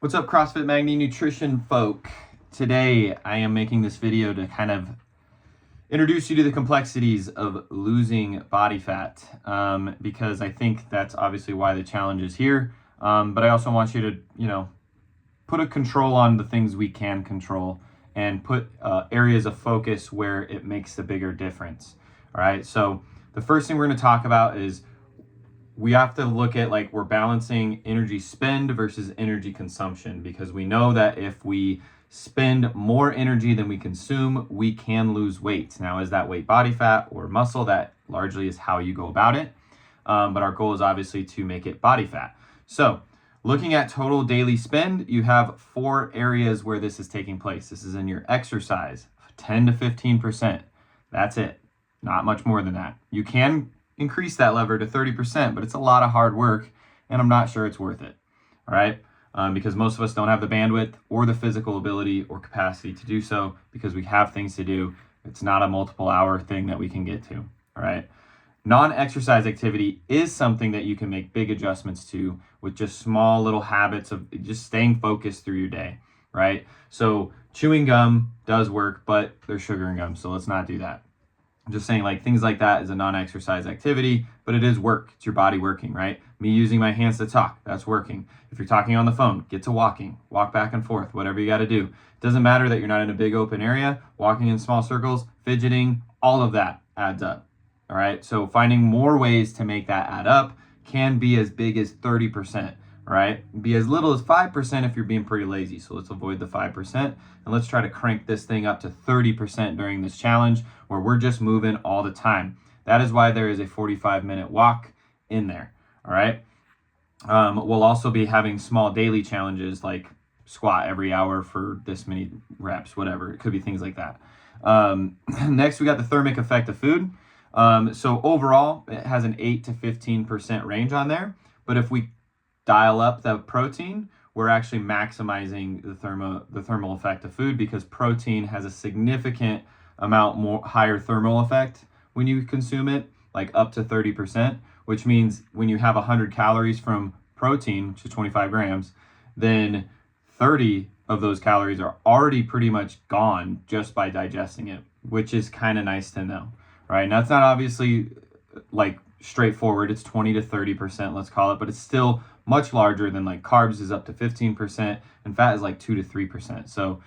What's up, CrossFit Magni Nutrition folk? Today I am making this video to kind of introduce you to the complexities of losing body fat because I think that's obviously why the challenge is here. But I also want you to, put a control on the things we can control and put areas of focus where it makes the bigger difference. All right, so the first thing we're going to talk about is we have to look at we're balancing energy spend versus energy consumption, because we know that if we spend more energy than we consume, we can lose weight. Now, is that weight body fat or muscle? That largely is how you go about it. But our goal is obviously to make it body fat. So looking at total daily spend, you have 4 areas where this is taking place. This is in your exercise, 10 to 15%. That's it. Not much more than that. You can increase that lever to 30%, but it's a lot of hard work, and I'm not sure it's worth it. All right. Because most of us don't have the bandwidth or the physical ability or capacity to do so, because we have things to do. It's not a multiple hour thing that we can get to. All right. Non-exercise activity is something that you can make big adjustments to with just small little habits of just staying focused through your day. Right. So chewing gum does work, but there's sugar in gum, so let's not do that. I'm just saying, things like that is a non-exercise activity, but it is work. It's your body working, right? Me using my hands to talk, that's working. If you're talking on the phone, get to walking, walk back and forth, whatever you got to do. It doesn't matter that you're not in a big open area, walking in small circles, fidgeting, all of that adds up. All right. So finding more ways to make that add up can be as big as 30%. Right? Be as little as 5% if you're being pretty lazy. So let's avoid the 5% and let's try to crank this thing up to 30% during this challenge, where we're just moving all the time. That is why there is a 45-minute walk in there. All right. We'll also be having small daily challenges like squat every hour for this many reps, whatever. It could be things like that. Next, we got the thermic effect of food. So overall, it has an 8 to 15% range on there. But if we dial up the protein, we're actually maximizing the thermal effect of food, because protein has a significant amount more higher thermal effect when you consume it, like up to 30%, which means when you have 100 calories from protein, which is 25 grams, then 30 of those calories are already pretty much gone just by digesting it, which is kind of nice to know, right? And that's not obviously straightforward. It's 20 to 30%, let's call it, but it's still much larger than carbs is up to 15% and fat is 2 to 3%. So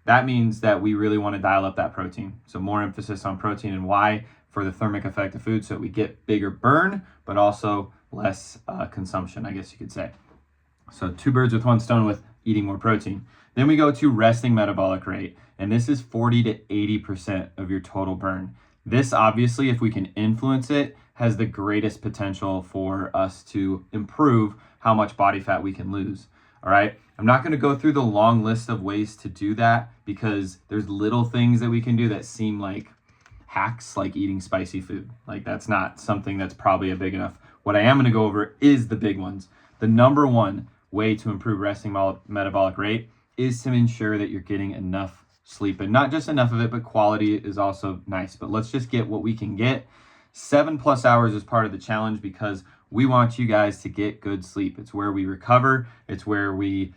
that means that we really want to dial up that protein. So more emphasis on protein, and why? For the thermic effect of food, so we get bigger burn, but also less consumption, I guess you could say. So 2 birds with 1 stone with eating more protein. Then we go to resting metabolic rate, and this is 40 to 80% of your total burn. This obviously, if we can influence it, has the greatest potential for us to improve how much body fat we can lose. All right. I'm not going to go through the long list of ways to do that, because there's little things that we can do that seem like hacks, like eating spicy food. That's not something that's probably a big enough. What I am going to go over is the big ones. The number one way to improve resting metabolic rate is to ensure that you're getting enough sleep, and not just enough of it, but quality is also nice. But let's just get what we can get. 7+ hours is part of the challenge, because we want you guys to get good sleep. It's where we recover. It's where we,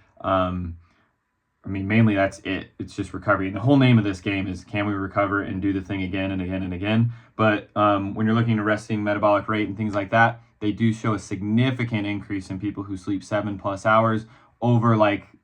mainly that's it. It's just recovery. And the whole name of this game is, can we recover and do the thing again and again and again? But when you're looking at resting metabolic rate and things like that, they do show a significant increase in people who sleep 7+ hours over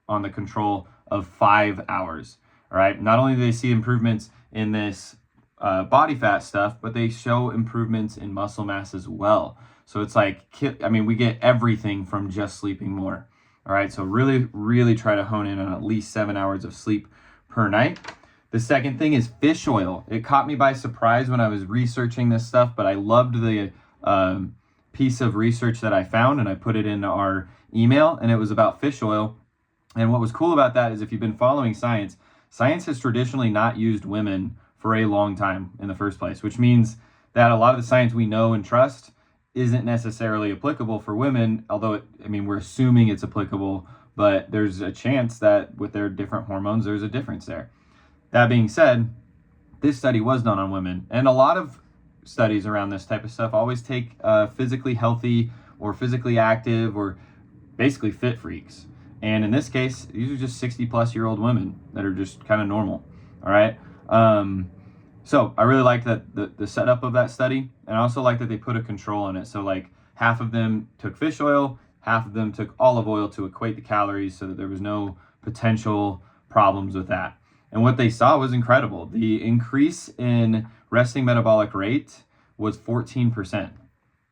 on the control of 5 hours. All right. Not only do they see improvements in this body fat stuff, but they show improvements in muscle mass as well. So it's we get everything from just sleeping more. All right. So really, really try to hone in on at least 7 hours of sleep per night. The second thing is fish oil. It caught me by surprise when I was researching this stuff, but I loved the piece of research that I found, and I put it in our email, and it was about fish oil. And what was cool about that is, if you've been following science has traditionally not used women for a long time in the first place, which means that a lot of the science we know and trust isn't necessarily applicable for women, although we're assuming it's applicable, but there's a chance that with their different hormones, there's a difference there. That being said, this study was done on women, and a lot of studies around this type of stuff always take physically healthy or physically active or basically fit freaks. And in this case, these are just 60-plus-year-old women that are just kind of normal, all right? So I really like that the setup of that study, and I also like that they put a control on it. So like half of them took fish oil, half of them took olive oil to equate the calories so that there was no potential problems with that. And what they saw was incredible. The increase in resting metabolic rate was 14%,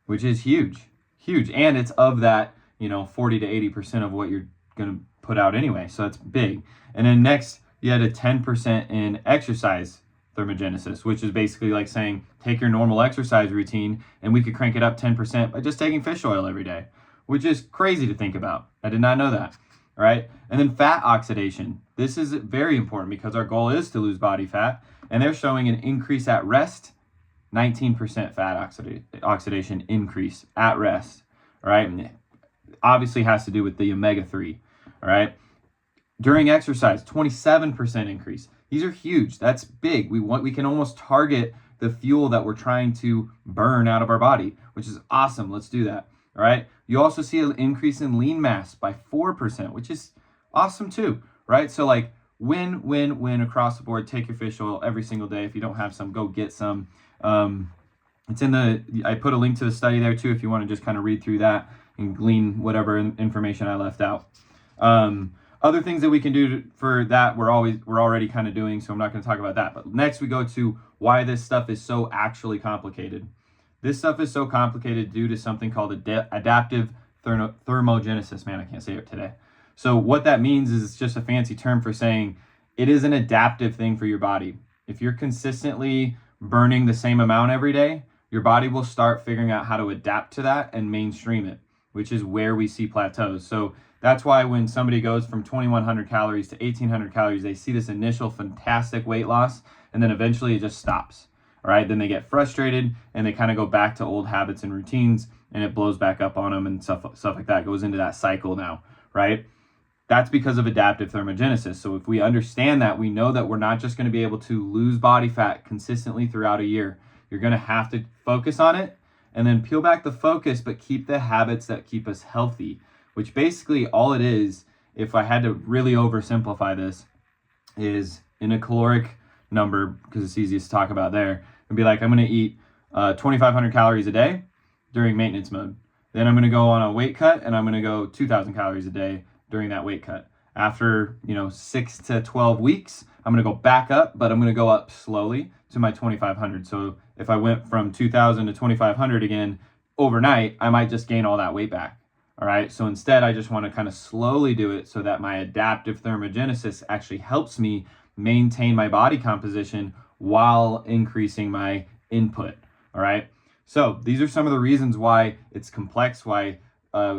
which is huge, huge. And it's of that, 40 to 80% of what you're going to put out anyway. So that's big. And then next, you had a 10% in exercise thermogenesis, which is basically like saying, take your normal exercise routine and we could crank it up 10% by just taking fish oil every day, which is crazy to think about. I did not know that. All right. And then fat oxidation. This is very important because our goal is to lose body fat, and they're showing an increase at rest, 19% fat oxidation increase at rest. All right. And obviously has to do with the omega-3. All right. During exercise, 27% increase. These are huge. That's big. We can almost target the fuel that we're trying to burn out of our body, which is awesome. Let's do that. All right. You also see an increase in lean mass by 4%, which is awesome too, right? So like win across the board. Take your fish oil every single day. If you don't have some, go get some. It's in I put a link to the study there too, if you want to just kind of read through that and glean whatever information I left out. Other things that we can do for that, we're already kind of doing, so I'm not going to talk about that. But next we go to why this stuff is so actually complicated. This stuff is so complicated due to something called adaptive thermogenesis. Man, I can't say it today. So what that means is it's just a fancy term for saying it is an adaptive thing for your body. If you're consistently burning the same amount every day, your body will start figuring out how to adapt to that and mainstream it, which is where we see plateaus. So that's why when somebody goes from 2,100 calories to 1,800 calories, they see this initial fantastic weight loss, and then eventually it just stops. All right, then they get frustrated and they kind of go back to old habits and routines, and it blows back up on them and stuff like that. It goes into that cycle now, right? That's because of adaptive thermogenesis. So if we understand that, we know that we're not just going to be able to lose body fat consistently throughout a year. You're going to have to focus on it and then peel back the focus, but keep the habits that keep us healthy, which basically all it is, if I had to really oversimplify this, is in a caloric number, because it's easiest to talk about there, and be like, I'm going to eat 2,500 calories a day during maintenance mode. Then I'm going to go on a weight cut and I'm going to go 2,000 calories a day during that weight cut. After 6 to 12 weeks, I'm going to go back up, but I'm going to go up slowly to my 2,500. So if I went from 2,000 to 2,500 again overnight, I might just gain all that weight back. All right. So instead, I just want to kind of slowly do it so that my adaptive thermogenesis actually helps me maintain my body composition while increasing my input. All right. So these are some of the reasons why it's complex, why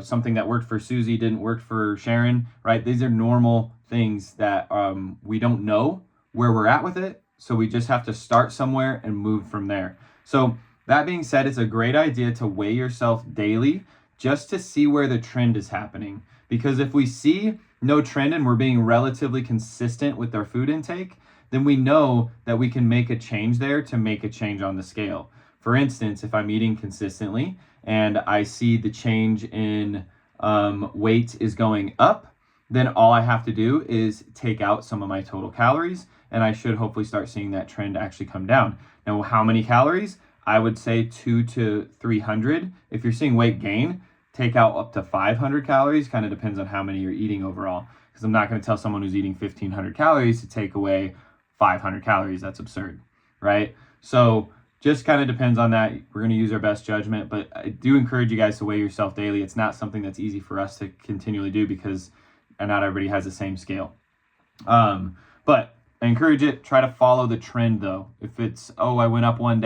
something that worked for Susie didn't work for Sharon, right? These are normal things that we don't know where we're at with it. So we just have to start somewhere and move from there. So that being said, it's a great idea to weigh yourself daily just to see where the trend is happening. Because if we see no trend and we're being relatively consistent with our food intake, then we know that we can make a change there to make a change on the scale. For instance, if I'm eating consistently and I see the change in weight is going up, then all I have to do is take out some of my total calories, and I should hopefully start seeing that trend actually come down. Now, how many calories? I would say 200 to 300. If you're seeing weight gain, take out up to 500 calories. Kind of depends on how many you're eating overall. Because I'm not going to tell someone who's eating 1,500 calories to take away 500 calories. That's absurd, right? So just kind of depends on that. We're going to use our best judgment, but I do encourage you guys to weigh yourself daily. It's not something that's easy for us to continually do because not everybody has the same scale. But I encourage it. Try to follow the trend though. If it's, oh, I went up one day,